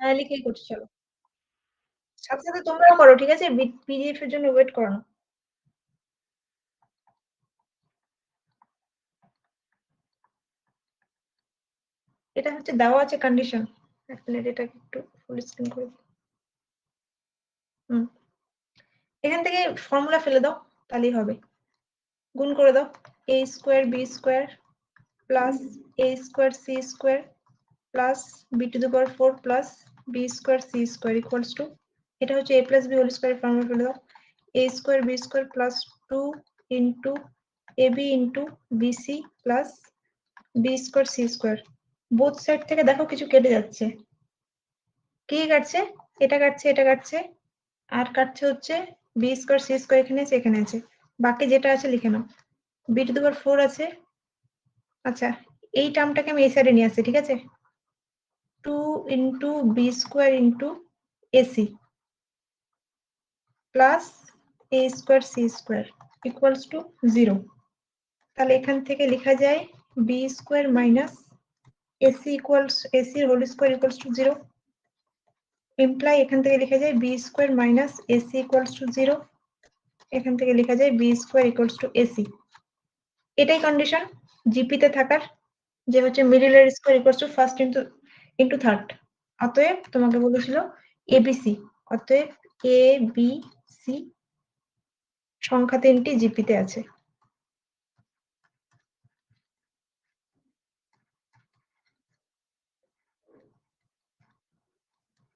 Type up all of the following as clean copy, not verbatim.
হ্যাঁ, লিখেই করছি চলো। সাথে, সাথে তোমরাও করো, ঠিক আছে? পিডিএফ এর জন্য ওয়েট করো না। এটা হচ্ছে দেওয়া আছে কন্ডিশন। এক মিনিট এটাকে একটু ফুল স্ক্রিন করে দিই। হুম। এখান থেকে ফর্মুলা ফেলে দাও, তাহলেই হবে। গুণ করে দাও। a square b square plus a square c square plus b to the power 4 plus b square c স্কয়ার ইকুয়ালস টু, এটা হচ্ছে a plus b whole square formula ফেলে দাও। a square b square plus 2 into ab into bc plus b square c square. Both side থেকে দেখো কিছু কেটে যাচ্ছে। কি কাটছে? এটা কাটছে, এটা কাটছে, আর কাটছে হচ্ছে b স্কয়ার c স্কয়ার, এখানে আছে, এখানে আছে। বাকি যেটা আছে লিখে নাও। b টু দি পাওয়ার 4 আছে। আচ্ছা, এই টার্মটাকে আমি এই সাইডে নিয়ে আসছি, ঠিক আছে? 2 into B square into AC plus A square C square equals to 0। তাহলে এখান থেকে লেখা যায় B square minus AC equals AC whole square equals to 0। Imply এখান থেকে লেখা যায় B square minus AC equals to 0। এখান থেকে লেখা যায় B square equals to AC. এটাই কন্ডিশন জিপিতে থাকার, যে হচ্ছে মিডলের square equals to first into third. অতএব তোমাকে বলেছিল এবিসি, অতএব এ বি সি সংখ্যা 3টি জিপিতে আছে।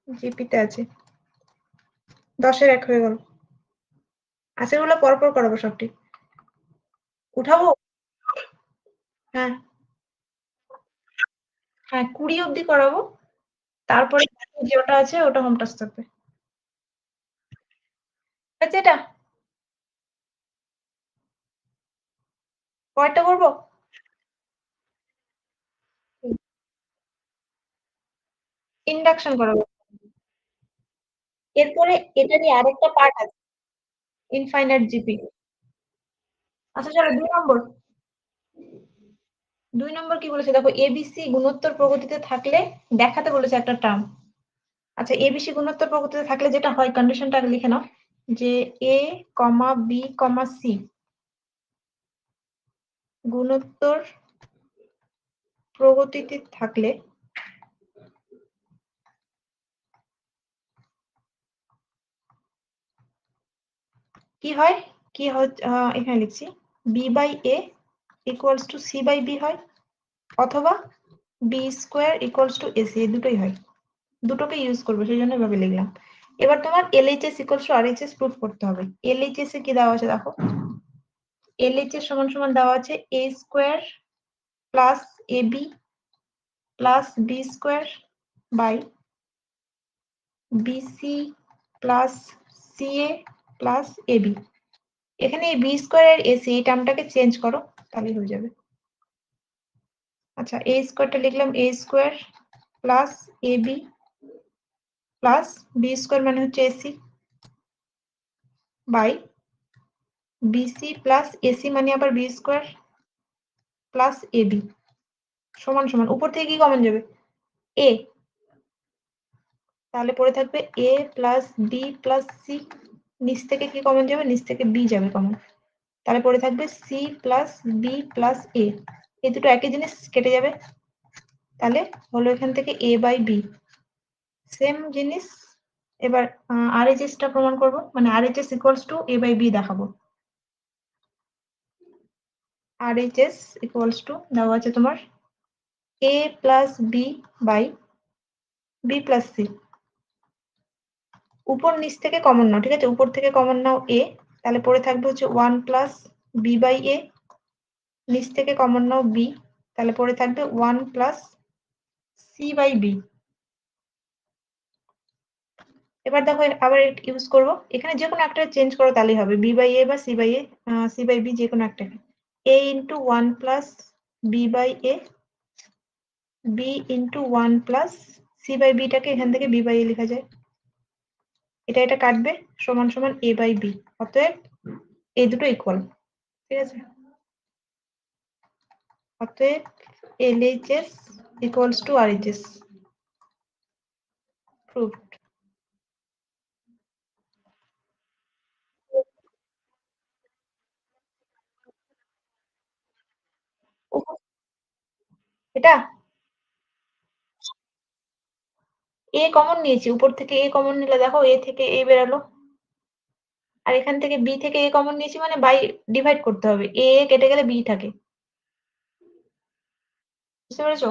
জিপিতে আছে। 10-এর 1 হয়ে গেল। আচ্ছা, এগুলো পরপর করাবো সবটি। উঠাবো? হ্যাঁ হ্যাঁ, 20 অব্দি করাবো। তারপরে যে ওটা আছে ওটা হোম টাস্ক থাকবে। আচ্ছা, এটা কয়টা করবো? ইন্ডাকশন করাবো। এরপরে এটারই আরেকটা পার্ট আছে, ইনফাইনাইট জিপি। আচ্ছা চলো, 2 নম্বর। 2 নম্বর কি বলেছে দেখো, এবিসি গুণোত্তর প্রগতিতে থাকলে দেখাতে বলেছে একটা টার্ম। আচ্ছা, এবিসি গুণোত্তর প্রগতিতে থাকলে যেটা হয়, কন্ডিশনটা আগে লিখে নাও, যে এ কমা বি কমা সি গুণোত্তর প্রগতিতে থাকলে কি হয়, কি হয়, এখানে লিখছি B by A equals to C by B হয়, অথবা B square equals to AC, এই দুটোই হয়। দুটোকে ইউজ করবো, সেই জন্য এভাবে লিখলাম। এবার তোমার LHS equals to RHS proof করতে হবে। এলএইচএস এ কি দেওয়া আছে দেখো, এলএইচএস সমান সমান দেওয়া আছে A square plus A B plus B square by BC plus CA plus AB. এখানে এই বি স্কোয়ার এর এসি এই টার্মটাকে চেঞ্জ করো, তাহলে হয়ে যাবে। আচ্ছা, এ স্কোয়ারটা লিখলাম A square plus A B plus B square মানে হচ্ছে AC by BC plus AC মানে আবার B square plus A B সমান সমান, উপর থেকে কি কমন যাবে? এ। তাহলে পড়ে থাকবে এ প্লাস বি প্লাস সি। নিচ থেকে কি কমন যাবে? নিচ থেকে বি যাবে কমন। তাহলে পড়ে থাকবে সি প্লাস বি প্লাস এ। এই দুটো একই জিনিস, কেটে যাবে। তাহলে হলো এখান থেকে এ বাই বি, সেম জিনিস। এবার আরএইচএস টা প্রমাণ করব, মানে RHS equals to A by B দেখাবো। আরএইচএস ইকুয়ালস টু দেওয়া আছে তোমার A plus B by B plus C. উপর নিচ থেকে কমন নাও, ঠিক আছে? উপর থেকে কমন নাও এ, তাহলে পড়ে থাকবে হচ্ছে 1 প্লাস বি বাই এ। নিচ থেকে কমন নাও বি, তাহলে পড়ে থাকবে 1 প্লাস সি বাই বি। এবার দেখো আবার ইউজ করব, এখানে যে কোনো একটা চেঞ্জ করো তাহলেই হবে, বি বাই এ বা C by A, C by B যে কোনো একটাকে। A into 1 plus B by A, B into 1 plus C by বিটাকে এখান থেকে বি বাই এ লেখা যায়। এটা এটা কাটবে, সমান সমান এ বাই বি। অতএব এই দুটো ইকুয়াল, ঠিক আছে? অতএব LHS equals to RHS. proved. এটা এ কমন নিয়েছি, উপর থেকে এ কমন নিলে দেখো এ থেকে এ বেরালো, আর এখান থেকে বি থেকে এ কমন নিয়েছি মানে বাই ডিভাইড করতে হবে, এ কেটে গেলে বি থাকে, বুঝতে পেরেছো?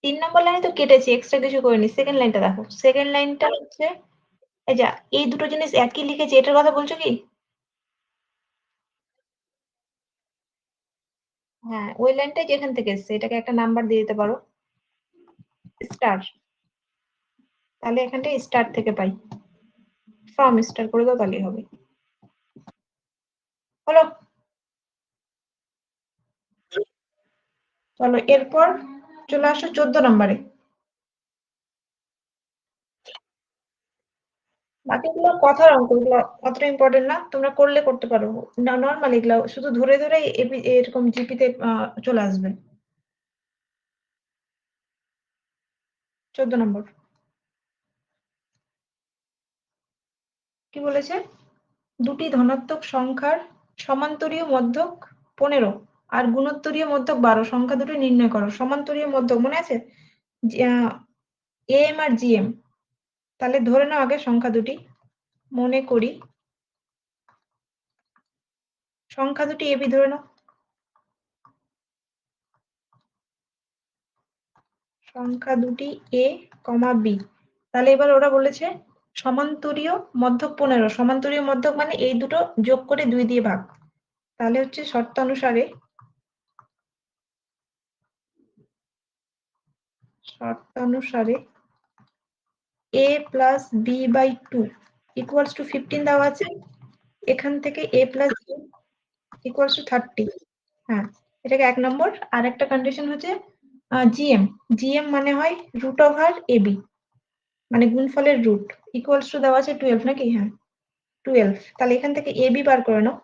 3 নম্বর লাইনে তো কেটেছি, এক্সট্রা কিছু করিনি। সেকেন্ড লাইনটা দেখো, সেকেন্ড লাইনটা হচ্ছে এই যা, এই দুটো জিনিস একই লিখেছি, এটার কথা বলছো কি? হ্যাঁ, ওই লাইনটাই যেখান থেকে এসছে, এটাকে একটা নাম্বার দিয়ে দিতে পারো, স্টার। তাহলে এখানটায় স্টার থেকে পাই, ফ্রম স্টার করে দাও তাহলেই হবে। হলো? চলো এরপর চলে আসো 14 নম্বরে। বাকিগুলো কথার অঙ্ক, এগুলো অতটা ইম্পর্টেন্ট না, তোমরা করলে করতে পারো, না নর্মাল এগুলো শুধু ধরে ধরে এরকম জিপিতে চলে আসবে। 14 নম্বর কি বলেছে? দুটি ধনাত্মক সংখ্যার সমান্তরীয় মধ্যক 15 আর গুণোত্তরীয় মধ্যক 12 সংখ্যা দুটি নির্ণয় করো। সমান্তরীয় মধ্যক মনে আছে, এম আর জিএম। তাহলে ধরে নাও আগে সংখ্যা দুটি, মনে করি সংখ্যা দুটি এবি ধরে নাও, সংখ্যা দুটি এ কমা বি। তাহলে এবার ওরা বলেছে সমান্তরীয় মধ্যক 15, সমান্তরীয় মধ্যক মানে এই দুটো যোগ করে 2 দিয়ে ভাগ। তাহলে হচ্ছে শর্তানুসারে a plus B by 2 equals to 15 দেওয়া আছে, এখান থেকে a plus B equals to 30। হ্যাঁ, এটাকে 1 নম্বর। আর একটা কন্ডিশন হচ্ছে জিএম, জিএম মানে হয় রুট ওভার এবি, মানে গুণফলের রুট, ইকুয়ালস টু দেওয়া আছে 12 নাকি? হ্যাঁ 12। তাহলে এখান থেকে এবি বার করে নাও,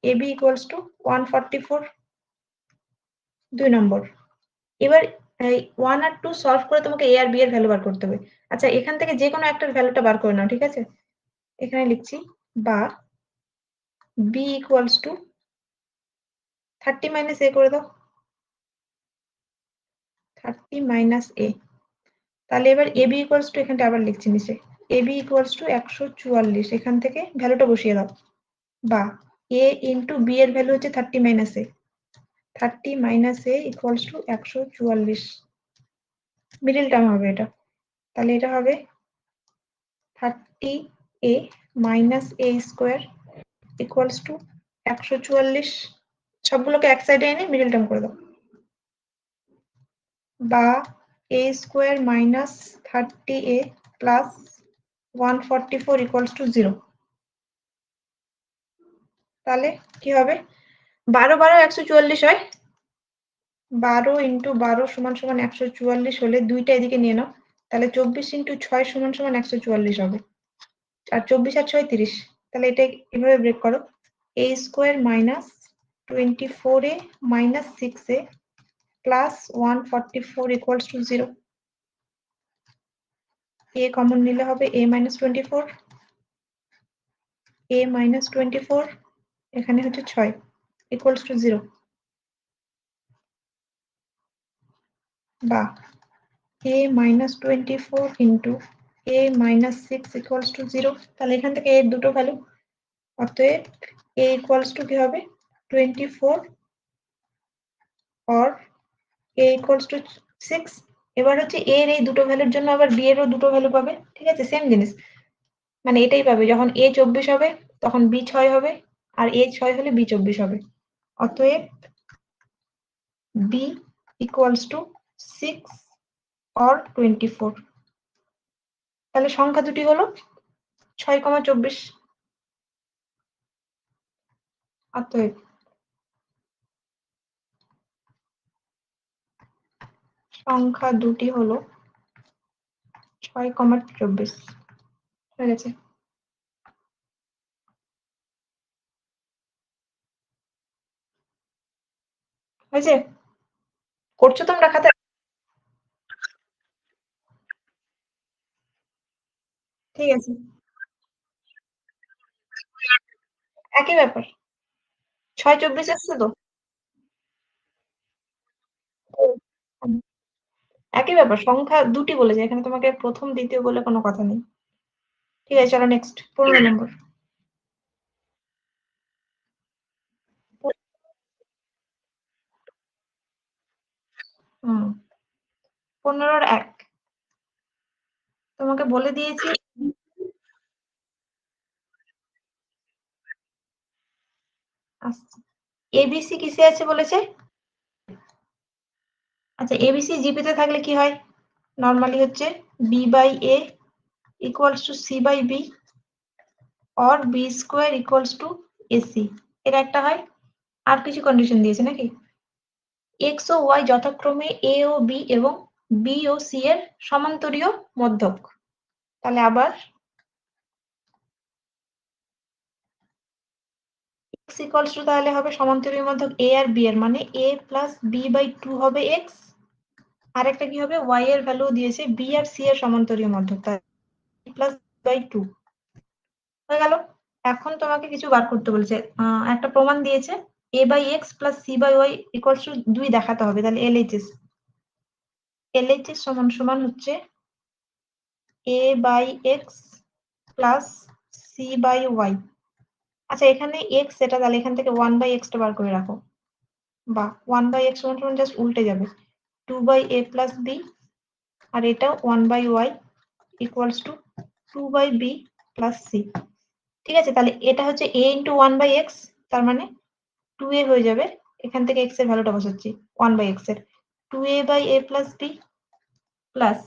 এবি ইকুয়ালস টু 144, 2 নম্বর। এবার এই 1 আর 2 সলভ করে তোমাকে এ আর বি এর ভ্যালু বার করতে হবে। আচ্ছা, এখান থেকে যে কোনো একটার ভ্যালুটা বার করে নাও, ঠিক আছে? এখানে লিখছি বা বি ইকুয়ালস টু 30 মাইনাস এ করে দাও, 30 মাইনাস এ। তাহলে এবার এবি ইকুয়ালস টু, এখানটা আবার লিখছি নিচে, এবি ইকুয়ালস টু 144, এখান থেকে ভ্যালুটা বসিয়ে দাও, বা এ ইন্টু বি এর ভ্যালু হচ্ছে 30 minus A, 30 minus A equals to 144, middle term হবে এটা। তাহলে এটা হবে 30 A minus A square equals to 144। সবগুলোকে এক সাইডে এনে মিডিল টার্ম করে দাও, বা A square minus 30 A plus 144 equals to 0। তাহলে কি হবে? 12 12 144 হয়, 12 ইন্টু 12 সমান সমান 144 হলে দুইটা এদিকে নিয়ে নাও, তাহলে 24 ইন্টু 6 সমান সমান 144 হবে, আর 24 আর 6 30। তাহলে এটা এভাবে ব্রেক করো, A square minus 24 A minus 6 A plus 144 equals to 0। A common নিলে হবে এ মাইনাস 24, এ মাইনাস 24, এখানে হচ্ছে 6 ইকুয়ালস টু 0, বা a minus 24 into a minus 6 equals to 0। তাহলে এখান থেকে এর দুটো ভ্যালু, অতএব a equals to কি হবে 24 or a equals to 6। এবার হচ্ছে a এর এই দুটো ভ্যালুর জন্য আবার b এরও দুটো ভ্যালু পাবে, ঠিক আছে? সেম জিনিস, মানে এটাই পাবে, যখন a 24 হবে তখন b 6 হবে, আর a 6 হলে b 24 হবে। অতএব b equals to 6 or 24। তাহলে সংখ্যা দুটি হলো 6,24। অতএব সংখ্যা দুটি হলো 6,24। হয়ে গেছে? হয়েছে? করছো তোমরা খাতায়? ঠিক আছে। একই ব্যাপার। ৬-২৪ এসছে তো? হুম, একই ব্যাপার। সংখ্যা ২ টি বলেছে। এখানে তোমাকে ১ম, ২য় বলে কোনো কথা নেই। ঠিক আছে, চলো নেক্সট ১৫ নম্বর। হুম, ১৫ এর ১। তোমাকে বলে দিয়েছি। আচ্ছা, এবিসি কিসে আছে বলেছে? আচ্ছা, এবিসি জিপিতে থাকলে কি হয়? নরমালি হচ্ছে B by A equals to C by B or B square equals to AC. এর একটা হয়। আর কিছু কন্ডিশন দিয়েছে নাকি? এক্স ও ওয়াই যথাক্রমে এ ও বি এবং বি ও সি এর সমান্তরীয় মধ্যক। তাহলে আবার এক্স ইকুয়ালস টু তাহলে হবে সমান্তরীয় মধ্যক এ আর বি এর, মানে এ প্লাস বি/2 হবে এক্স। আর একটা কি হবে, ওয়াই এর ভ্যালু দিয়েছে বি আর সি এর সমান্তরীয় মধ্যক, তাই প্লাস বাই 2 হয়ে গেল। এখন তোমাকে কিছু বার করতে বলেছে। একটা প্রমাণ দিয়েছে a/x plus c/y equals to 2 দেখাতে হবে। তাহলে এলএইচএস সমান সমান হচ্ছে a/x প্লাস c/y। আচ্ছা, এখানে x এটা, তাহলে এখান থেকে 1/x টা বার করে রাখো। বা 1/x সমান সমান জাস্ট উল্টে যাবে 2/a প্লাস b, আর এটা 1/y equals to 2/b plus c। ঠিক আছে, তাহলে এটা হচ্ছে a ইন্টু 1/x, তার মানে 2a হয়ে যাবে। এখান থেকে x এর ভ্যালুটা বসাচ্ছি 1/x এর 2a/a প্লাস b প্লাস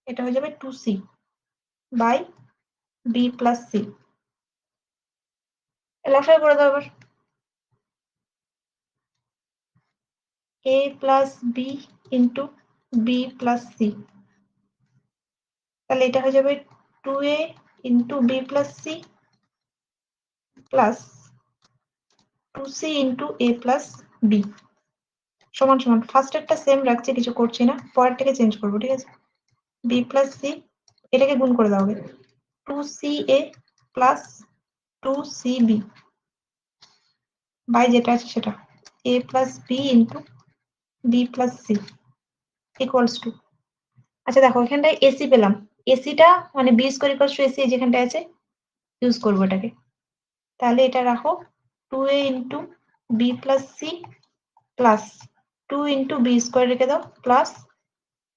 এটা হয়ে যাবে 2c by b plus c। লসাগু করে দাও এবার। a plus b into b plus c, তাহলে এটা হয়ে যাবে 2a into b plus c plus 2c into a plus b সমান সমান, ফার্স্টেরটা সেম রাখছি, কিছু করছি না, পরেরটাকে চেঞ্জ করবো। ঠিক আছে, b প্লাস c, এটাকে গুণ করে দাও আগে 2ca প্লাস 2cb বাই যেটা আছে সেটা a plus b into b plus c equals to. আচ্ছা দেখো, এখানটায় এসি পেলাম। এসিটা মানে B square equals to AC যেখানটায় আছে ইউজ করবো এটাকে। তাহলে এটা রাখো 2a into B plus C plus 2 into B square রেখে দাও প্লাস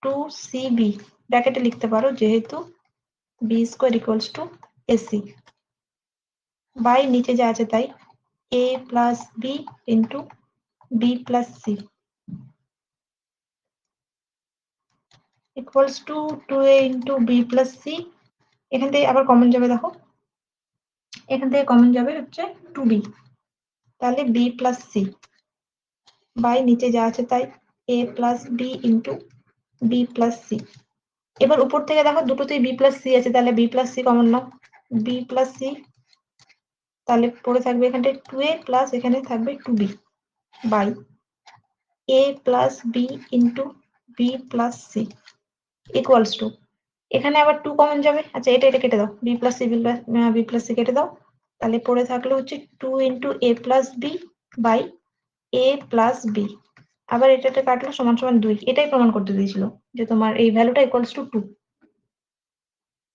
2cb ব্র্যাকেটে লিখতে পারো যেহেতু B square equals to AC by নিচে যা আছে তাই a plus B into B plus C equals to 2a into B plus C. এখান থেকে আবার কমন যাবে, দেখো এখান থেকে কমন যাবে হচ্ছে 2b, তাহলে বি প্লাস সি বাই নিচে যা আছে তাই a plus B into B plus C. এবার উপর থেকে দেখো দুটোতেই বি প্লাস সি আছে, তাহলে বি প্লাস সি কমন নাও, বি প্লাস সি, তাহলে পড়ে থাকবে এখানটায় 2a প্লাস এখানে থাকবে 2b by a plus B into B plus C equals to, এখানে আবার 2 কমন যাবে। আচ্ছা, এটা কেটে দাও, B plus C B plus C কেটে দাও, তাহলে পড়ে থাকলো হচ্ছে 2 into a plus B by a plus B. আবার এটা কাটলো সমান সমান 2, এটাই প্রমাণ করতে দিয়েছিল যে তোমার এই ভ্যালুটা ইকুয়ালস টু 2,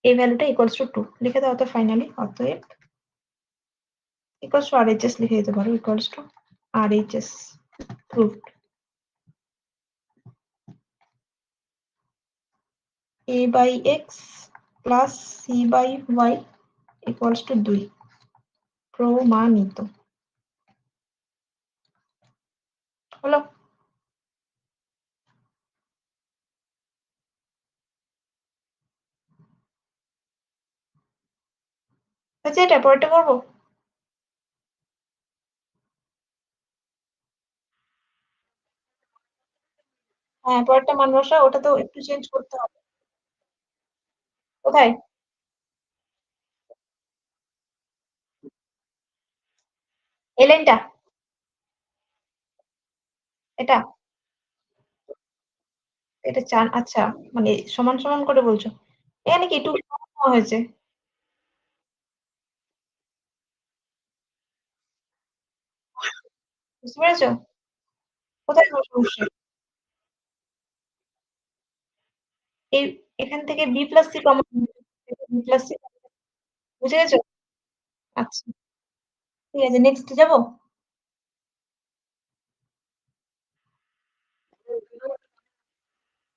এই ভ্যালুটা ইকুয়ালস টু 2 লিখে দাও। তো ফাইনালি অতএব ইকুয়ালস টু আরএইচএস লিখে দিতে পারো, equals to RHS proved. a by X plus C by Y equals to 2 প্রমাণিত হলো। আচ্ছা, এটা পরেরটা করবো। হ্যাঁ, পরেরটা মান বসা, ওটা তো একটু চেঞ্জ করতে হবে। কোথায়? এই লাইনটা, এটা এটা চান, আচ্ছা মানে সমান সমান করে বলছো। এখানে কি 2b হয়েছে? বুঝতে পেরেছো? কোথায় সমস্যা? এই এখান থেকে b plus c common b plus c বুঝে গেছো? আচ্ছা ঠিক আছে, নেক্সট যাবো।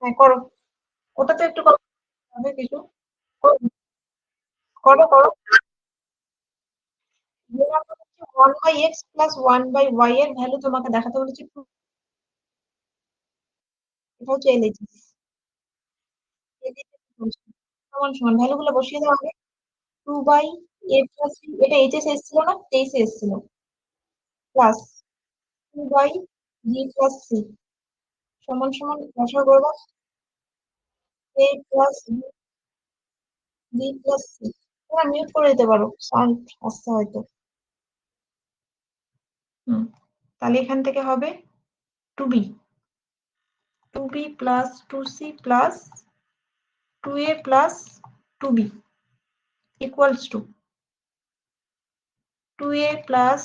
হ্যাঁ করো, ওটা তো একটু করতে হবে কিছু। করো করো করো। 1/x প্লাস 1/y এর ভ্যালু তোমাকে দেখাতে বলেছি, এটা হচ্ছে LHS। সমান সমান ভ্যালু গুলো বসিয়ে দাও আগে। 2/a প্লাস c, এটা এইচএস এসেছিল না, 23 এসেছিল, প্লাস 2/b প্লাস c সমান সমান বসা করবো a plus b plus c। তোমরা মিউট করে দিতে পারো, সাউন্ড আসছে হয়তো। তাহলে এখান থেকে হবে 2b, 2b plus 2c plus 2a plus 2b equals to 2a plus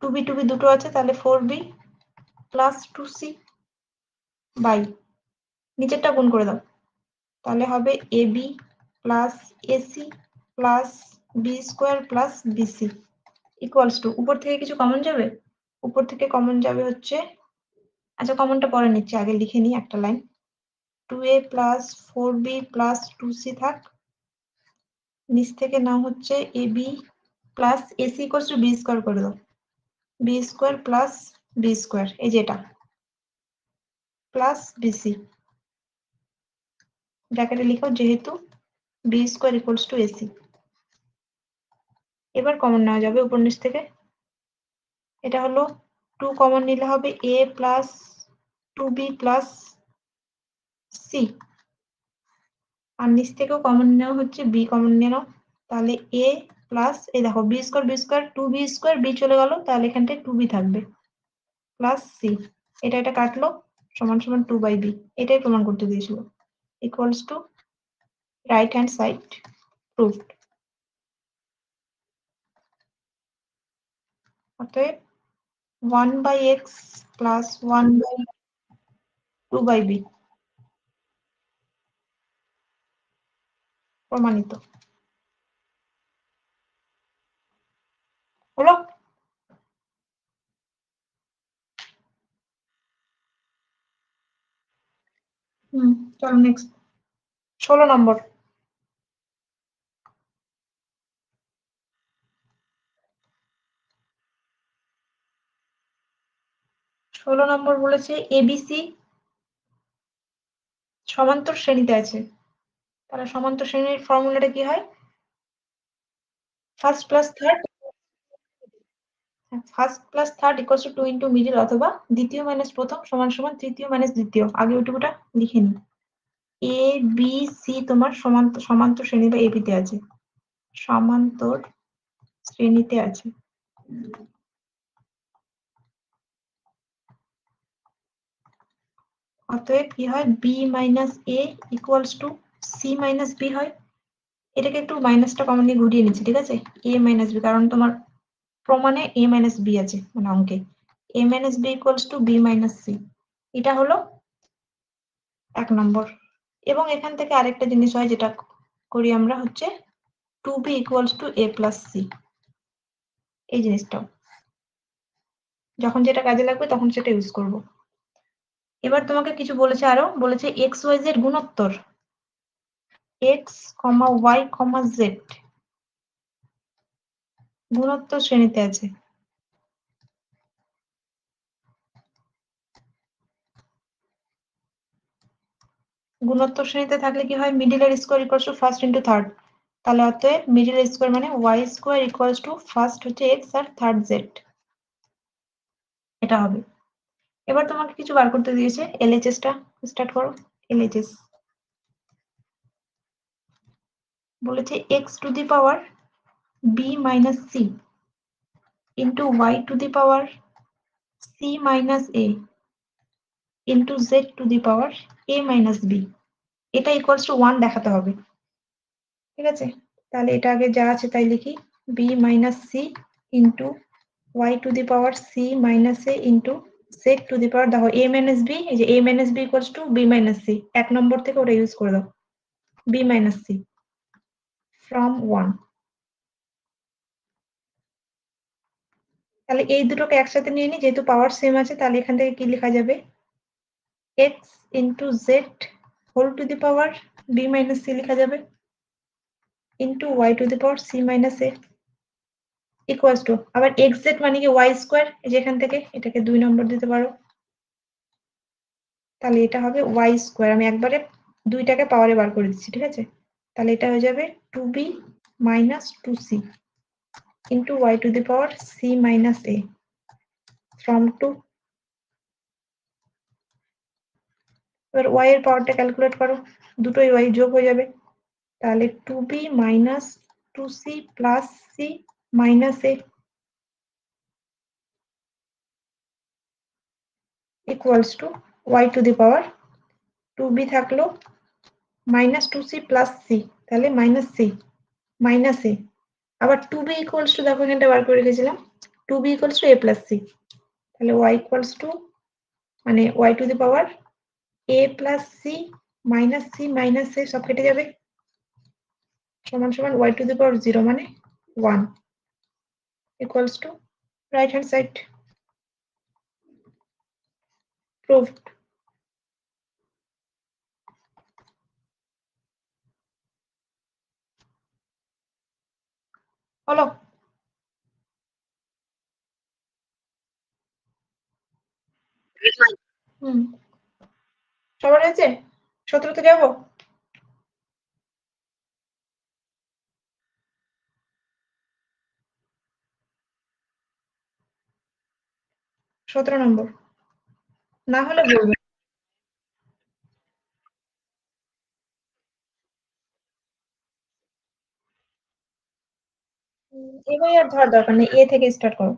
2b, 2b দুটো আছে তাহলে 4b প্লাস 2c বাই নিচেরটা গুণ করে দাও, তাহলে হবে ab plus ac plus B square plus BC equals to, উপর থেকে কিছু কমন যাবে, উপর থেকে কমন যাবে হচ্ছে, আচ্ছা কমনটা পরে নিচ্ছে, আগে লিখে নিই একটা line. 2a plus 4b plus 2c থাক, নিচ থেকে নাও হচ্ছে ab plus ac equals to B square করে দাও, B square plus B square, এই যেটা প্লাস বিসি ব্র্যাকেটে লিখো যেহেতু B square equals to AC. এবার কমন নেওয়া যাবে উপর নিচ থেকে, এটা হলো 2 কমন নিলে হবে a plus 2b plus C, আর নিচ থেকেও কমন নেওয়া হচ্ছে b কমন নিয়ে নাও, তাহলে a প্লাস এই দেখো B square 2b square, b চলে গেল তাহলে এখানটায় 2b থাকবে প্লাস সি, এটা কাটলো সমান সমান 2/b, এটাই প্রমাণ করতে দিয়েছিল, equals to right hand side proved. অতএব 1/x প্লাস 1/2/b প্রমাণিত হলো। চলো নেক্সট 16 নম্বর। 16 নম্বর বলেছে এবিসি সমান্তর শ্রেণীতে আছে, তাহলে সমান্তর শ্রেণীর ফর্মুলাটা কি হয়, first plus third equals to 2 into middle, অথবা দ্বিতীয় মাইনাস প্রথম সমান সমান তৃতীয় মাইনাস দ্বিতীয়, আগে ওইটুকুটা লিখে নি। এ বি সি তোমার সমান্তর শ্রেণী বা এবিতে আছে, সমান্তর শ্রেণীতে আছে। অতএব কি হয়, B minus A equals to C minus B হয়। এটাকে একটু মাইনাসটা কমন নিয়ে ঘুরিয়ে নিচ্ছি, ঠিক আছে, এ মাইনাস বি, কারণ তোমার প্রমাণে এ মাইনাস বি আছে, মানে অঙ্কে A minus B equals to B minus C, এটা হলো 1 নম্বর। এবং এখান থেকে আরেকটা জিনিস হয় যেটা করি আমরা, হচ্ছে 2b equals to a plus C, এই জিনিসটাও যখন যেটা কাজে লাগবে তখন সেটা ইউজ করব। এবার তোমাকে কিছু বলেছে, আরো বলেছে এক্স ওয়াই জেড গুণোত্তর, এক্স কমা ওয়াই কমা জেড গুণোত্তর শ্রেণীতে আছে। গুণোত্তর শ্রেণীতে থাকলে কি হয়, মিডিল এর square equals to first into third, তাহলে অতএব মিডিল এর স্কোয়ার মানে Y square equals to first হচ্ছে এক্স আর থার্ড জেড, এটা হবে। এবার তোমাকে কিছু বার করতে দিয়েছে, এলএইচএস টা স্টার্ট করো। এলএইচএস বলেছে X to the power B minus C into Y to the power C minus A into Z to the power A minus B, এটা ইকুয়ালস টু 1 দেখাতে হবে। ঠিক আছে, তাহলে এটা আগে যা আছে তাই লিখি, b minus C into y to the power c minus a into z to the power, দেখো a মাইনাস b, এই যে a minus b equals to b minus c, 1 নম্বর থেকে ওটা ইউজ করে দাও, b মাইনাস c ফ্রম 1। তাহলে এই দুটোকে একসাথে নিয়ে নি, যেহেতু পাওয়ার সেম আছে, তাহলে এখান থেকে কি লেখা যাবে, x into Z whole to the power b minus c লেখা যাবে into y to the power c minus a equals to, আবার xz মানে কি y স্কোয়ার, যেখান থেকে এটাকে 2 নম্বর দিতে পারো, তাহলে এটা হবে y স্কোয়ার, আমি একবারে দুইটাকে পাওয়ারে বার করে দিচ্ছি, ঠিক আছে, তাহলে এটা হয়ে যাবে 2b minus 2c into y to the power c minus a from 2। এবার y এর পাওয়ারটা ক্যালকুলেট করো, দুটোই y যোগ হয়ে যাবে, তাহলে 2b minus 2c plus c minus a equals to y to the power 2b থাকলো মাইনাস 2c প্লাস c, তাহলে মাইনাস c মাইনাস a, আবার 2b ইকুয়ালস টু, দেখো এখানটা বার করে রেখেছিলাম, 2b equals to a plus c, তাহলে y equals two মানে y to the power a plus c minus c minus a সব কেটে যাবে, সমান সমান y টু দি পাওয়ার 0 মানে 1 equals two right hand side proved. হলো? হুম, সবার হয়েছে? 17তে যাবো? 17 নম্বর, না হলে বলবে। এবার আর ধর দরকার নেই, এ থেকে স্টার্ট করো,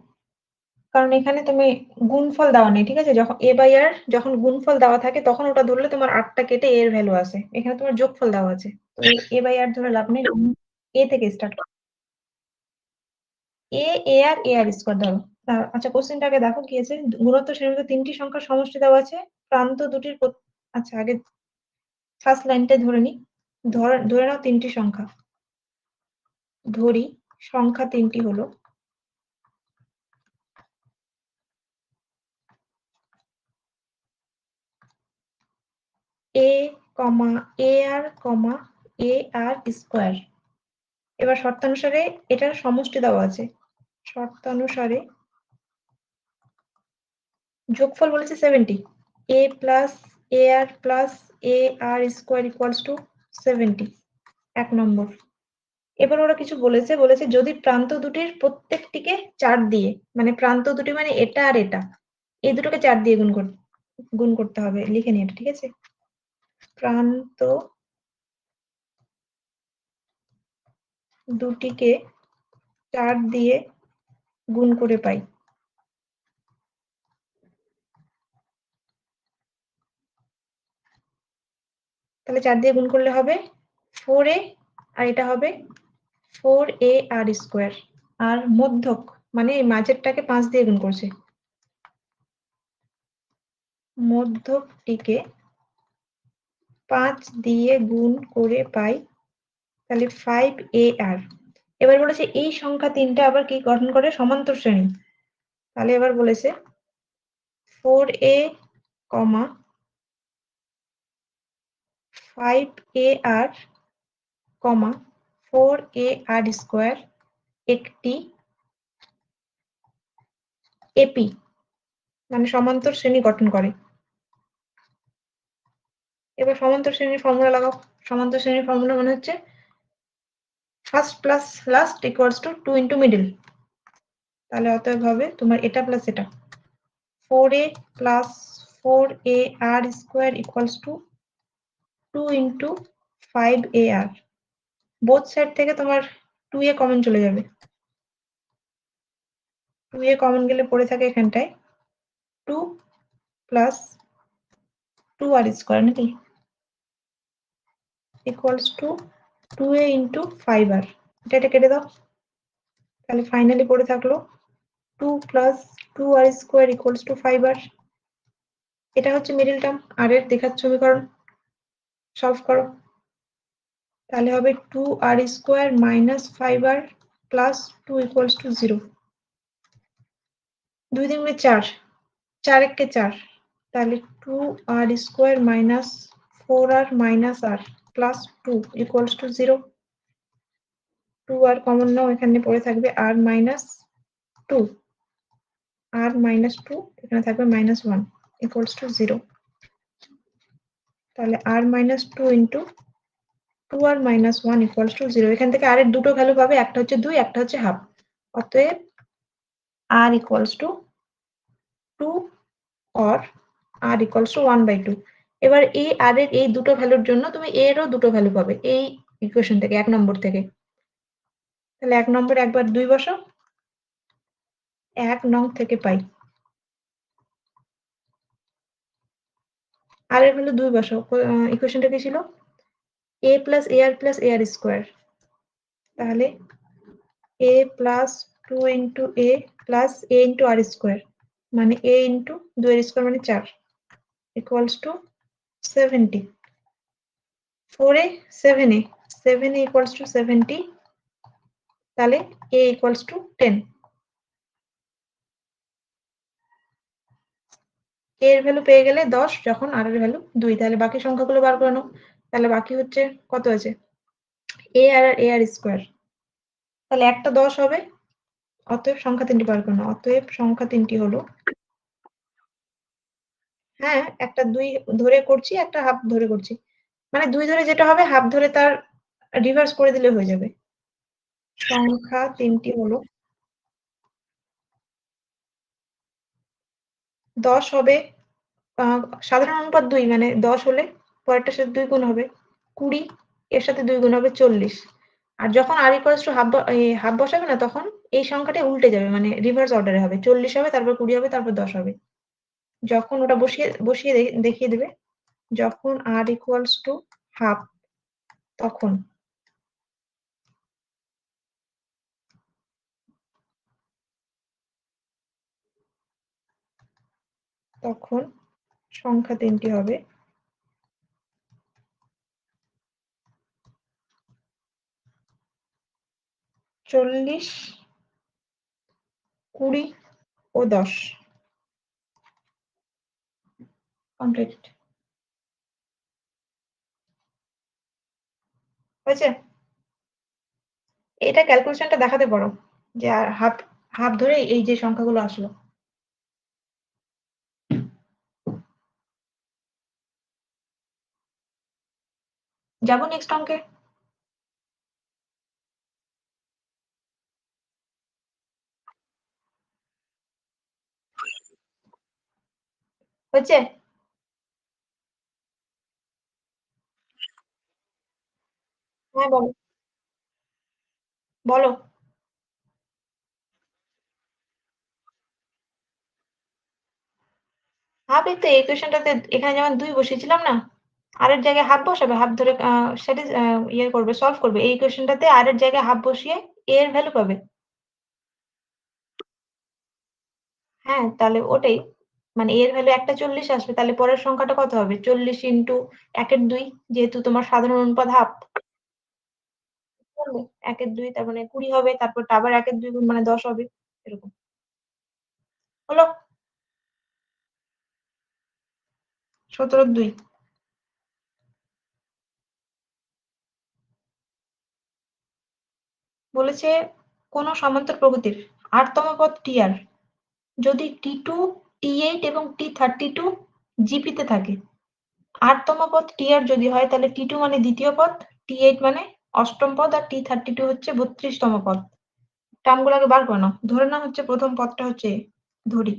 কারণ এখানে তুমি গুণফল দেওয়া নেই, ঠিক আছে, যখন এ বাই আর যখন গুণফল দেওয়া থাকে তখন ওটা ধরলে তোমার 8টা কেটে এর ভ্যালু আসে, এখানে তোমার যোগফল দেওয়া আছে, তো এ বাই আর ধরে লাভ নেই, এ থেকে স্টার্ট করো, এ এ আর এ আর স্কোয়ার ধরো। আচ্ছা, কোশ্চেনটাকে দেখো কি আছে, গুণোত্তর শ্রেণীতে 3টি সংখ্যার সমষ্টি দেওয়া আছে, প্রান্ত দুটির আচ্ছা আগে ফার্স্ট লাইনটা ধরে নি, ধরে নাও 3টি সংখ্যা, ধরি সংখ্যা 3টি হলো এ কমা এ আর কমা এ আর স্কোয়ার। এবার শর্তানুসারে এটার সমষ্টি দেওয়া আছে, শর্তানুসারে যোগফল বলেছে 70, A plus A R plus A R square equals to 70, 1 নম্বর। এবার ওরা কিছু বলেছে যদি প্রান্ত দুটির প্রত্যেকটিকে 4 দিয়ে, মানে প্রান্ত দুটি মানে এটা আর এটা, এই দুটোকে 4 দিয়ে গুণ করতে হবে, লিখে নি এটা, ঠিক আছে, প্রান্ত দুটিকে 4 দিয়ে গুণ করে পাই, তাহলে 4 দিয়ে গুণ করলে হবে 4a, আর এটা হবে 4a আর স্কোয়ার, আর মধ্যক মানে এই মাঝেরটাকে 5 দিয়ে গুণ করছে, মধ্যকটিকে 5 দিয়ে গুণ করে পাই, তাহলে 5a আর। এবার বলেছে এই সংখ্যা 3টা আবার কি গঠন করে, সমান্তর শ্রেণী, তাহলে এবার বলেছে 4a কমা 5a আর কমা 4a আর স্কোয়ার একটি এপি মানে সমান্তর শ্রেণী গঠন করে। এবার সমান্তর শ্রেণীর ফর্মুলা লাগাও, সমান্তর শ্রেণীর ফর্মুলা মানে হচ্ছে first plus last equals to 2 into middle, তাহলে অতএব হবে তোমার এটা প্লাস এটা, 4a plus 4a R square equals to 2 into 5a R, both side থেকে তোমার 2a কমন চলে যাবে, 2a কমন গেলে পড়ে থাকে এখানটায় 2 প্লাস 2 আর স্কোয়ার নাকি equals to 2a into 5r, এটা কেটে দাও, তাহলে ফাইনালি পড়ে থাকলো 2 plus 2r square equals two 5r। এটা হচ্ছে মিডল টার্ম, আর এর দেখার সমীকরণ সলভ করো, তাহলে হবে 2r square minus 5r plus 2 equals to 0। 2 3 4, 4 1 4, তাহলে 2r square minus 4r minus r plus 2 equals to 0। 2r common নাও, এখানে পড়ে থাকবে r মাইনাস 2, r মাইনাস 2, এখানে থাকবে মাইনাস 1 ইকুয়ালস টু 0। তাহলে r minus 2 into 2r minus 1 equals to 0। এখান থেকে r এর দুটো ভ্যালু পাবে, একটা হচ্ছে 2, একটা হচ্ছে হাফ। অতএব r equals to 2 or r equals to 1/2। এবার এই r এর এই দুটো ভ্যালুর জন্য তুমি a এরও দুটো ভ্যালু পাবে এই ইকুয়েশন থেকে, 1 নম্বর থেকে। তাহলে 1 নম্বরে একবার 2 বসাও, 1 নং থেকে পাই r এর ভ্যালু 2 বসাও। ইকুয়েশনটা কি ছিল? a plus ar plus ar square, তাহলে a plus 2 into a plus a into r square, মানে a ইন্টু 2 এর স্কোয়ার মানে 4 equals to 70। 4a 7a, 7a equals to 70, তাহলে a ইকুয়ালস টু 10। a এর ভ্যালু পেয়ে গেলে 10, যখন r এর ভ্যালু 2, তাহলে বাকি সংখ্যাগুলো বার করে নাও। তাহলে বাকি হচ্ছে কত আছে? a R a R square, তাহলে একটা 10 হবে। অতএব সংখ্যা তিনটি বার করে নাও। অতএব সংখ্যা তিনটি হলো, হ্যাঁ একটা 2 ধরে করছি, একটা হাফ ধরে করছি, মানে 2 ধরে যেটা হবে হাফ ধরে তার রিভার্স করে দিলে হয়ে যাবে। সংখ্যা তিনটি হলো 10 হবে, সাধারণ অনুপাত 2, মানে 10 হলে পরেরটার সাথে 2 গুণ হবে 20, এর সাথে 2 গুণ হবে 40। আর যখন r ইকুয়ালস টু হাফ বসাবে না, তখন এই সংখ্যাটা উল্টে যাবে, মানে রিভার্স অর্ডারে হবে। 40 হবে, তারপর 20 হবে, তারপর 10 হবে। যখন ওটা বসিয়ে দেখিয়ে দেবে, যখন r ইকুয়ালস টু হাফ, তখন সংখ্যা তিনটি হবে 40, 20 ও 10। কমপ্লিট হয়েছে? এটা ক্যালকুলেশনটা দেখাতে পারো যে আর হাফ হাফ ধরে এই যে সংখ্যাগুলো আসলো। যাবো নেক্সট অঙ্কে। হচ্ছে? হ্যাঁ বলো, বলো। হাফ, এই তো এই কোয়েশ্চেনটাতে এখানে যেমন 2 বসিয়েছিলাম না, আর এর জায়গায় হাফ বসাবে, হাফ ধরে সেটা ইয়ে করবে, সলভ করবে। এই কোয়েশ্চেনটাতে আর এর জায়গায় হাফ বসিয়ে a এর ভ্যালু পাবে। হ্যাঁ, তাহলে ওটাই, মানে a এর ভ্যালু একটা 40 আসবে, তাহলে পরের সংখ্যাটা কত হবে? 40 ইন্টু 1 এর 2, যেহেতু তোমার সাধারণ অনুপাত হাফ, 1 এর 2 তার মানে 20 হবে, তারপর আবার 1 এর 2 গুণ মানে 10 হবে, এরকম। হলো 17 2। বলেছে কোন সমান্তর প্রকৃতির 8তম পদ tr যদি t2, t8 এবং t32 জিপিতে থাকে। 8তম পদ tr যদি হয়, তাহলে t2 মানে দ্বিতীয় পদ, t8 মানে অষ্টম পদ, আর t32 হচ্ছে 32তম পদ। টার্মগুলো আগে বার করে নাও। ধরে নাও হচ্ছে প্রথম পদটা হচ্ছে, ধরি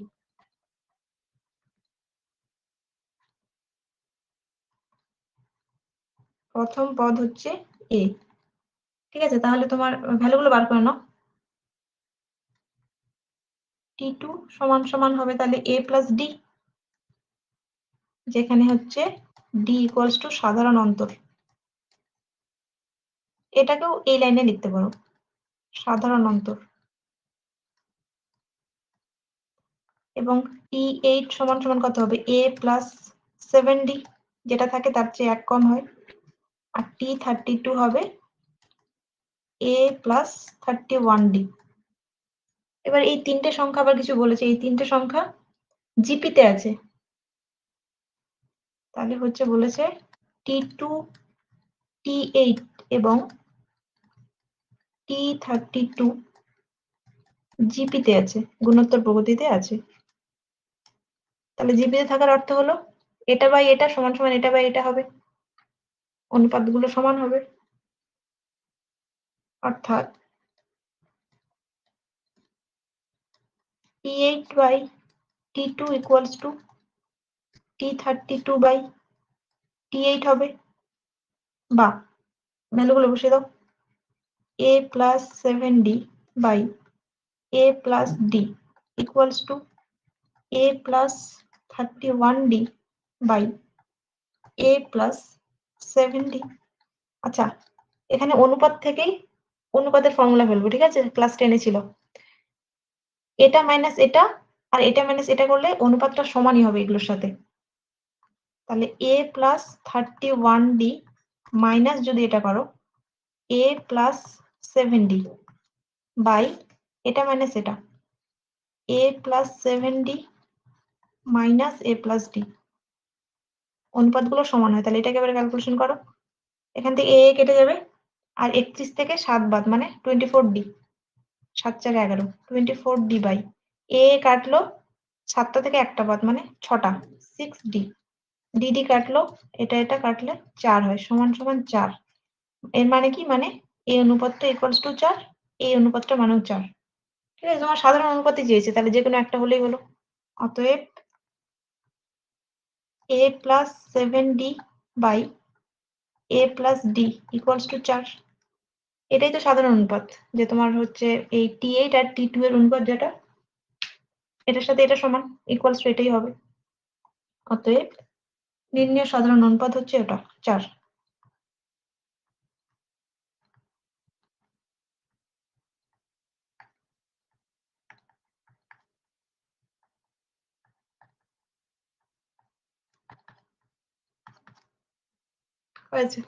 প্রথম পদ হচ্ছে a, ঠিক আছে? তাহলে তোমার ভ্যালুগুলো বার করে নাও। t2 সমান সমান হবে তাহলে a প্লাস d, যেখানে হচ্ছে d ইকুয়ালস টু সাধারণ অন্তর এটাকেও এই লাইনে লিখতে পারো, সাধারণ অন্তর। এবং T8 সমান সমান কত হবে? A প্লাস 7D, যেটা থাকে তার চেয়ে 1 কম হয়। আর T32 হবে A প্লাস 31D। এবার এই তিনটে সংখ্যা আবার কিছু বলেছে, এই তিনটে সংখ্যা জিপিতে আছে। তাহলে হচ্ছে বলেছে T2, T8 এবং T32 জিপিতে আছে, গুণোত্তর প্রগতিতে আছে। তাহলে জিপিতে থাকার অর্থ হলো এটা বাই এটা সমান সমান এটা বাই এটা হবে, অনুপাতগুলো সমান হবে। অর্থাৎ T8 by T2 equals to T32 by T8 হবে। বা ভ্যালুগুলো বসিয়ে দাও, A plus 7D by A plus D equals to A plus 31D by A plus 7D। আচ্ছা, এখানে অনুপাত থেকেই অনুপাতের ফর্মুলা ফেলবো, ঠিক আছে? ক্লাস 10-এ ছিল। এটা মাইনাস এটা আর এটা মাইনাস এটা করলে অনুপাতটা সমানই হবে এগুলোর সাথে। তাহলে A প্লাস 31D মাইনাস যদি এটা করো A প্লাস 7D বাই এটা মাইনাস এটা A plus 7D minus A plus D। অনুপাতগুলো সমান হয়, তাহলে এটাকে এবারে ক্যালকুলেশন করো। এখান থেকে A কেটে যাবে আর 31 থেকে 7 বাদ মানে 24D, 7 4 11, 24D বাই A কাটলো 7টা থেকে একটা বাদ মানে 6টা, 6D। ডিডি কাটলো, এটা কাটলে 4 হয়, সমান সমান 4। এর মানে কি? মানে এই অনুপাতটা ইকুয়ালস টু 4, এই অনুপাতটা মানেও 4। ঠিক আছে, তোমার সাধারণ অনুপাতই চেয়েছে, তাহলে যে কোনো একটা হলেই হলো। অতএব A plus 7D by A plus D equals to 4। এটাই তো সাধারণ অনুপাত, যে তোমার হচ্ছে এই T8 আর T2 এর অনুপাত যেটা, এটার সাথে এটা সমান, ইকুয়ালস টু এটাই হবে। অতএব নির্ণয় সাধারণ অনুপাত হচ্ছে ওটা 4। হয়েছে?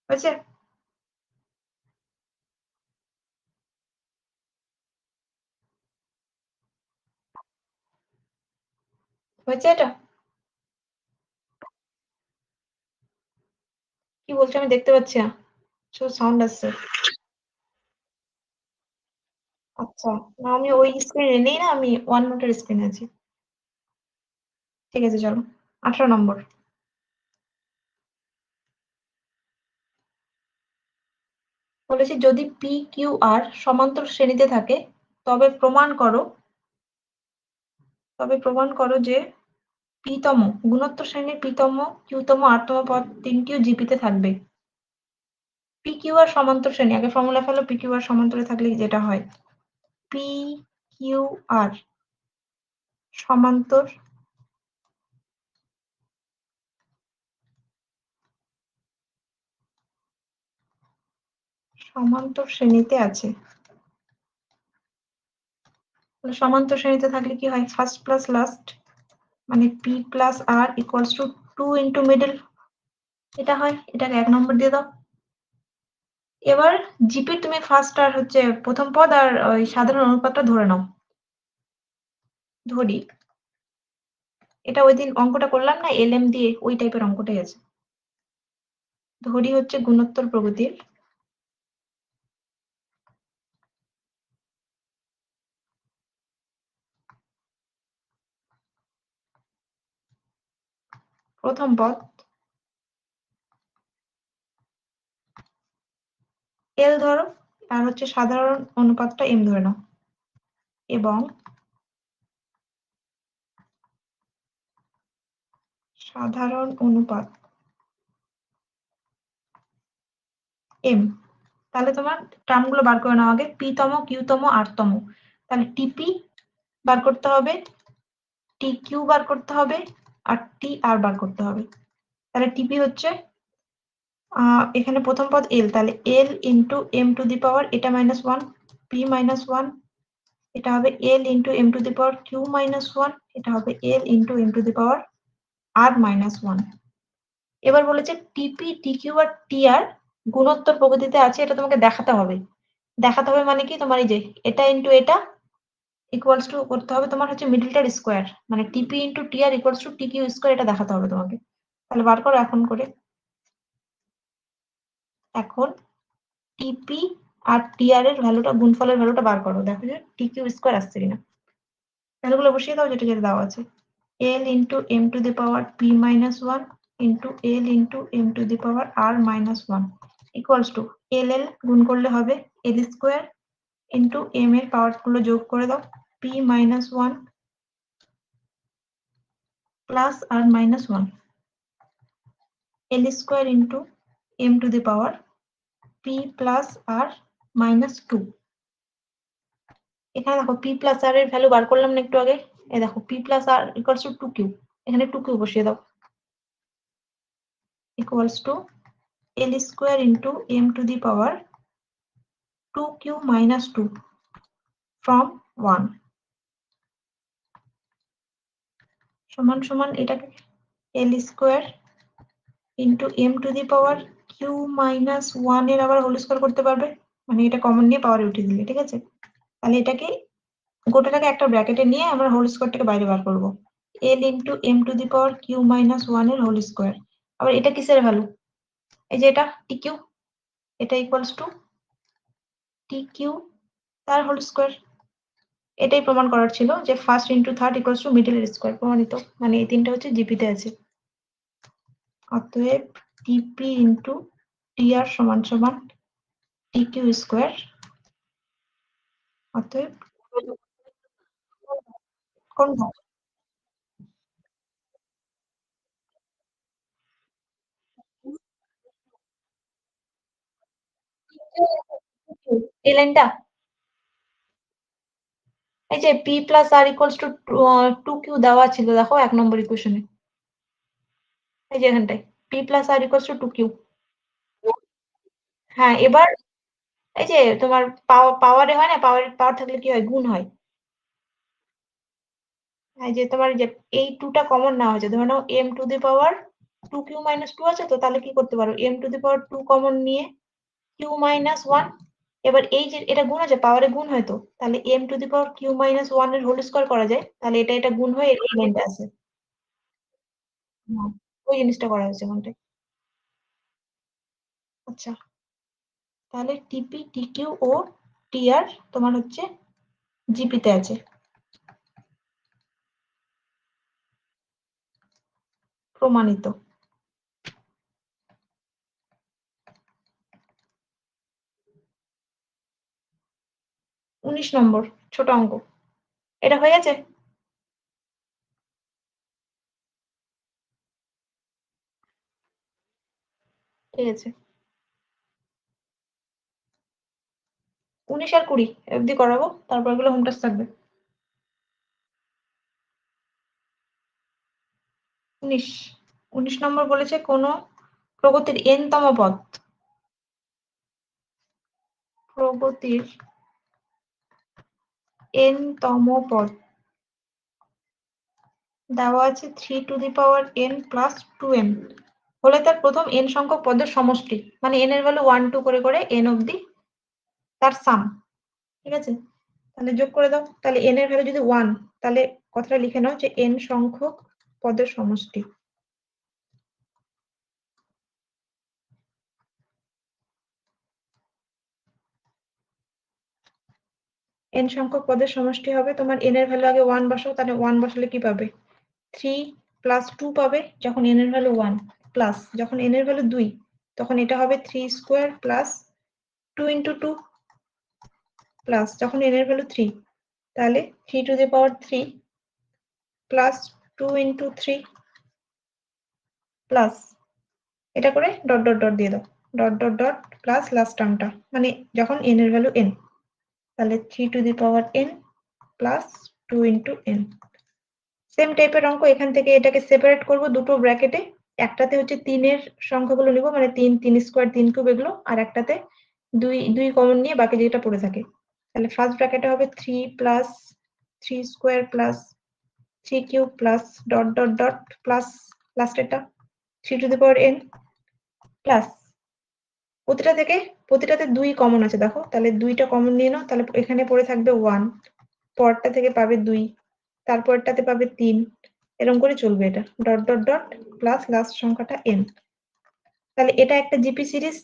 হয়েছে? হয়েছে এটা? কি বলছো আমি দেখতে পাচ্ছি না, শুধু সাউন্ড আসছে। আচ্ছা, না আমি ওই স্ক্রিনে নেই, না আমি ওয়ান নোটের স্ক্রিনে আছি। ঠিক আছে, চলো 18 নম্বর। বলেছি যদি পি কিউ আর সমান্তর শ্রেণীতে থাকে তবে প্রমাণ করো যে পিতম গুণোত্তর শ্রেণীর পিতম কিউতম আরতম পদ তিনটিও জিপিতে থাকবে। পি কিউ আর সমান্তর শ্রেণী, আগে ফর্মুলা ফেলো। পি কিউ আর সমান্তরে থাকলে যেটা হয়, পি কিউ আর সমান্তর শ্রেণীতে আছে। সমান্তর শ্রেণীতে থাকলে কি হয়? ফার্স্ট প্লাস লাস্ট মানে P plus R equals to 2 into middle, এটা হয়। এটাকে 1 নম্বর দিয়ে দাও। এবার জিপি তুমি ফার্স্ট আর হচ্ছে প্রথম পদ আর ওই সাধারণ অনুপাতটা ধরে নাও। ধরি, এটা ওই দিন অঙ্কটা করলাম না এলএম দিয়ে, ওই টাইপের অঙ্কটাই আছে। ধরি হচ্ছে গুণোত্তর প্রগতির প্রথম পদ এল ধরো, আর হচ্ছে সাধারণ অনুপাতটা এম ধরে নাও, এবং সাধারণ অনুপাত এম। তাহলে তোমার টার্মগুলো বার করে নাও আগে, পি তম কিউ তম আর তম। তাহলে টিপি বার করতে হবে, টি কিউ বার করতে হবে, আর টি আর বার করতে হবে। তাহলে টিপি হচ্ছে এখানে প্রথম পদ এল, তাহলে L into M to the power এটা -1, পি -1, এটা হবে L into M to the power Q -1, এটা হবে L into M to the power R -1। এবার বলেছে টিপি টিকিউ আর টিআর গুণোত্তর প্রকৃতিতে আছে, এটা তোমাকে দেখাতে হবে। দেখাতে হবে মানে কি, তোমার এই যে এটা ইন্টু এটা ইকুয়ালস টু করতে হবে তোমার হচ্ছে মিডলটার স্কোয়ার, মানে TP into TR equals to TQ square, এটা দেখাতে হবে তোমাকে। তাহলে বার করো এখন করে। এখন টিপি আর টিআর এর ভ্যালুটা, গুণফলের ভ্যালুটা বার করো, দেখো যে টিকিউ স্কোয়ার আসছে কিনা। ভ্যালুগুলো বসিয়ে দাও যেটা যেটা দেওয়া আছে। L into M to the power P -1 into L into M to the power R -1 equals to L L গুণ করলে হবে এল স্কোয়ার ইন্টু এম এর পাওয়ার গুলো যোগ করে দাও, P -1 plus R -1 L square into M to the power P plus R -2। এখানে দেখো পি প্লাস আর এর ভ্যালু বার করলাম না একটু আগে, এই দেখো P plus R equals to 2q, এখানে 2q বসিয়ে দাও equals to L square into M to the power 2q - 2 from 1 সমান সমান এটাকে L square into M to the power Q -1 এর আবার হোল স্কোয়ার করতে পারবে, মানে এটা কমন নিয়ে পাওয়ারে উঠিয়ে দিলে, ঠিক আছে। তাহলে এটাকে গোটাটাকে একটা ব্র্যাকেটে নিয়ে আমরা হোল স্কোয়ারটাকে বাইরে বার করবো, L into M to the power Q -1 এর হোল স্কোয়ার। আবার এটা কিসের ভ্যালু, এই যে এটা টি কিউ, এটা ইকুয়ালস টু টি কিউ তার হোল স্কোয়ার। এটাই প্রমাণ করার ছিল যে first into third equals to middle এর স্কোয়ার, প্রমাণিত। মানে এই তিনটা হচ্ছে জিপিতে আছে। অতএব টিপি ইন্টু টিআর সমান সমান টিকিউ স্কোয়ার। অতএব কোনটা, এই লাইনটা, এই যে P plus R equals to 2q দেওয়া ছিল, দেখো 1 নম্বর ইকুয়েশনে, এই যে এখানটায় P plus R equals to 2q। হ্যাঁ এবার এই যে তোমার পাওয়ারে হয় না, পাওয়ার পাওয়ার থাকলে কি হয়, গুণ হয়। এই যে তোমার যে এই 2টা কমন না হয়েছে, ধরে নাও M to the power 2q - 2 আছে, তো তাহলে কি করতে পারো, M to the power 2 common নিয়ে কিউ -1। এবার এই যে এটা গুণ আছে, পাওয়ারে গুণ হয়, তো তাহলে M to the power Q -1 এর হোল স্কোয়ার করা যায়, তাহলে এটা এটা গুণ হয়ে এই লাইনটা আছে। হ্যাঁ, ওই জিনিসটা করা হয়েছে কোনটায়। আচ্ছা, তাহলে টিপি টিকিউ ও টিআর তোমার হচ্ছে জিপিতে আছে, প্রমাণিত। উনিশ নম্বর ছোট অঙ্ক, এটা হয়ে গেছে। ঠিক আছে, 19 আর 20 অবধি করাবো, তারপর এগুলো হোম টাস্ক থাকবে। 19 19 নম্বর বলেছে কোন প্রগতির n তম পদ, প্রগতির n তম পদ দেওয়া আছে 3 to the power n plus 2n হলে তার প্রথম n সংখ্যক পদের সমষ্টি, মানে n এর ভ্যালু 1 2 করে করে n অবধি তার সাম, ঠিক আছে। তাহলে যোগ করে দাও, তাহলে n এর ভ্যালু যদি 1, তাহলে কথাটা লিখে নাও যে n সংখ্যক পদের সমষ্টি। n সংখ্যক পদের সমষ্টি হবে, তোমার n এর ভ্যালু আগে 1 বসাও, তাহলে 1 বসালে কি পাবে, 3 প্লাস 2 পাবে যখন n এর ভ্যালু 1, প্লাস যখন n এর ভ্যালু 2 তখন এটা হবে 3 স্কোয়ার প্লাস 2 ইন্টু 2, প্লাস যখন n এর ভ্যালু 3, তাহলে 3 to the power 3 plus 2 into 3 plus এটা করে ডট ডট ডট দিয়ে দাও, dot dot dot plus last টার্মটা, মানে যখন n এর ভ্যালু n, তাহলে 3 to the power n plus 2 into n। Same টাইপের অঙ্ক এখান থেকে এটাকে সেপারেট করব দুটো ব্র্যাকেটে। একটাতে হচ্ছে 3 এর সংখ্যাগুলো নিব, মানে 3, 3 স্কয়ার, 3 কিউব এগুলো, আর একটাতে 2 কমন নিয়ে বাকি যেটা পড়ে থাকে। তাহলে ফার্স্ট ব্র্যাকেটে হবে 3 plus 3 square plus 3 cube plus dot dot dot plus লাস্টেরটা 3 to the power n plus প্রতিটাতে 2 কমন আছে দেখো, তাহলে 2টা কমন নিয়ে নাও, তাহলে এখানে পড়ে থাকবে 1, পরটা থেকে পাবে 2, তারপরটাতে পাবে 3, এরকম করে চলবে এটা dot dot dot plus last সংখ্যাটা n। তাহলে এটা একটা জিপি সিরিজ,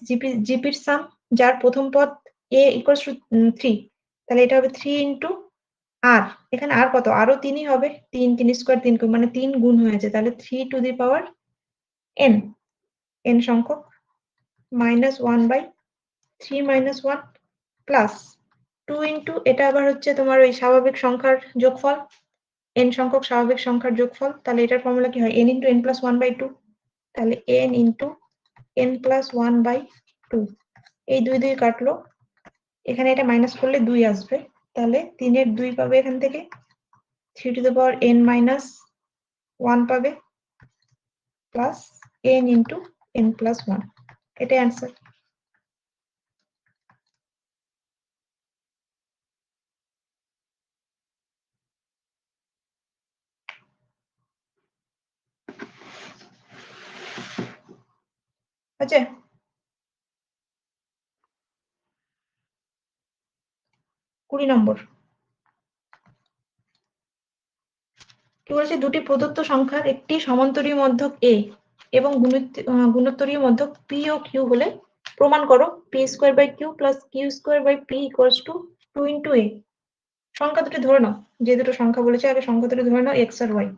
জিপির সাম, যার প্রথম পদ a ইকুয়ালস টু 3, তাহলে এটা হবে 3 ইন্টু আর, এখানে আর কত, আরো 3ই হবে, 3, 3 স্কয়ার, 3 কিউব, মানে 3 গুণ হয়েছে, তাহলে 3 to the power n, n সংখ্যক মাইনাস 1/3 মাইনাস 1 প্লাস 2 ইন্টু, এটা আবার হচ্ছে তোমার ওই স্বাভাবিক সংখ্যার যোগফল, n সংখ্যক স্বাভাবিক সংখ্যার যোগফল, তাহলে এটার ফর্মুলা কি হয়, n ইন্টু n প্লাস 1/2, তাহলে n ইন্টু n প্লাস 1/2। এই 2 কাটলো, এখানে এটা মাইনাস করলে 2 আসবে, তাহলে 3 এর 2 পাবে এখান থেকে, 3 to the power n minus 1 পাবে plus n into n plus 1, এটাই অ্যান্সার। আচ্ছা, 20 নম্বর কি বলেছে, দুটি প্রদত্ত সংখ্যার একটি সমান্তরীয় মধ্যক a এবং গুণোত্তরীয় মধ্যক p ও q হলে প্রমাণ করো p square by q plus q square by p equals to 2 into a। সংখ্যা দুটি ধরে নাও, যে দুটো সংখ্যা বলেছে আগে সংখ্যা দুটি ধরে নাও, x আর y।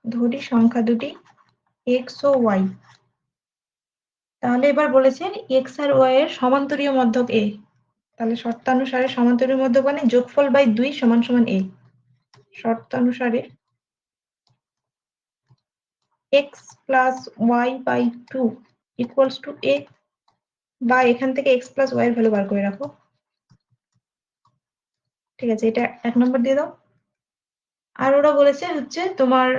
ধরি সংখ্যা দুটি x ও y। তাহলে এবার বলেছে x আর y এর সমান্তরীয় মধ্যক a, তাহলে শর্তানুসারে সমান্তরীয় মধ্যক মানে যোগফল বাই 2 সমান সমান a। শর্তানুসারে x plus y by 2 equals to a, বা এখান থেকে x প্লাস y এর ভ্যালু বার করে রাখো। ঠিক আছে, এটা 1 নম্বর দিয়ে দাও। আর ওরা বলেছে হচ্ছে তোমার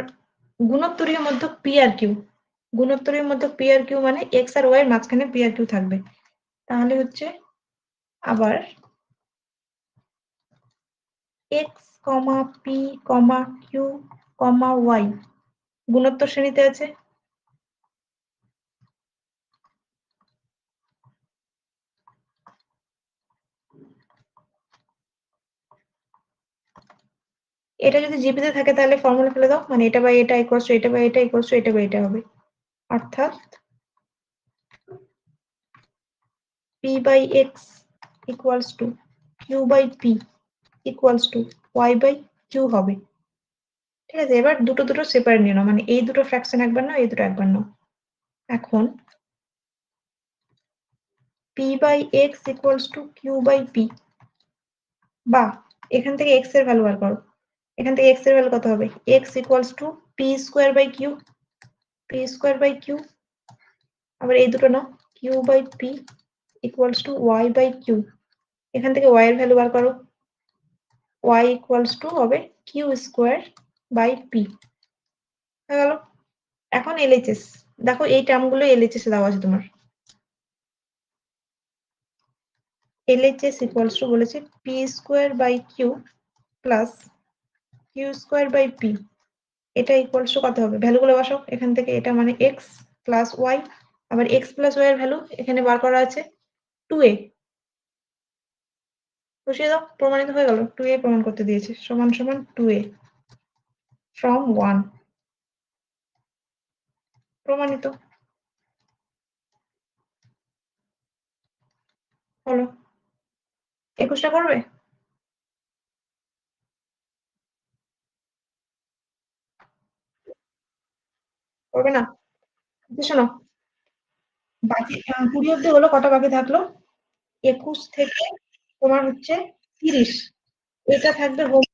গুণোত্তরীয় মধ্যক p আর q, গুণোত্তরীয় মধ্যক p আর q মানে x আর y এর মাঝখানে p আর q থাকবে। তাহলে হচ্ছে আবার x, p, q, y গুণোত্তর শ্রেণীতে আছে। এটা যদি জিপিতে থাকে তাহলে ফর্মুলা ফেলে দাও, মানে এটা বাই এটা ইকুয়ালস টু এটা বাই এটা ইকুয়ালস টু এটা বাই এটা হবে, অর্থাৎ p by x equals to q by p equals to y by q হবে। ঠিক আছে, এবার দুটো দুটো সেপারেট নিয়ে নাও, মানে এই দুটো ফ্র্যাকশন একবার নাও, এই দুটো একবার নাও। এখন p by x equals to q by p, বা এখান থেকে x এর ভ্যালু বার করো, এখান থেকে x এর ভ্যালু কত হবে, x equals to p square by q, p square by q, আবার এই দুটো নাও q by p equals to y by q, এখান থেকে y এর ভ্যালু বার করো, y ইকুয়ালস টু হবে q স্কয়ার বাই p, হয়ে গেল। এখন এলএইচএস দেখো, এই টার্মগুলো এলএইচএস এ দেওয়া আছে তোমার। এলএইচএস ইকুয়ালস টু বলেছে p square by q plus q square by p, এটা ইকুয়ালস টু কত হবে, ভ্যালুগুলো বসাও এখান থেকে, এটা মানে x প্লাস y, আবার x প্লাস y এর ভ্যালু এখানে বার করা আছে 2a, বসিয়ে দাও, প্রমাণিত হয়ে গেল, 2a প্রমাণ করতে দিয়েছে সমান সমান 2a ফ্রম 1, প্রমাণিত হলো। 21টা করবে, করবে না? আচ্ছা, শোনো, বাকি 20 অব্দি হলো, কটা বাকি থাকলো, 21 থেকে তোমার হচ্ছে 30, এটা থাকবে হোম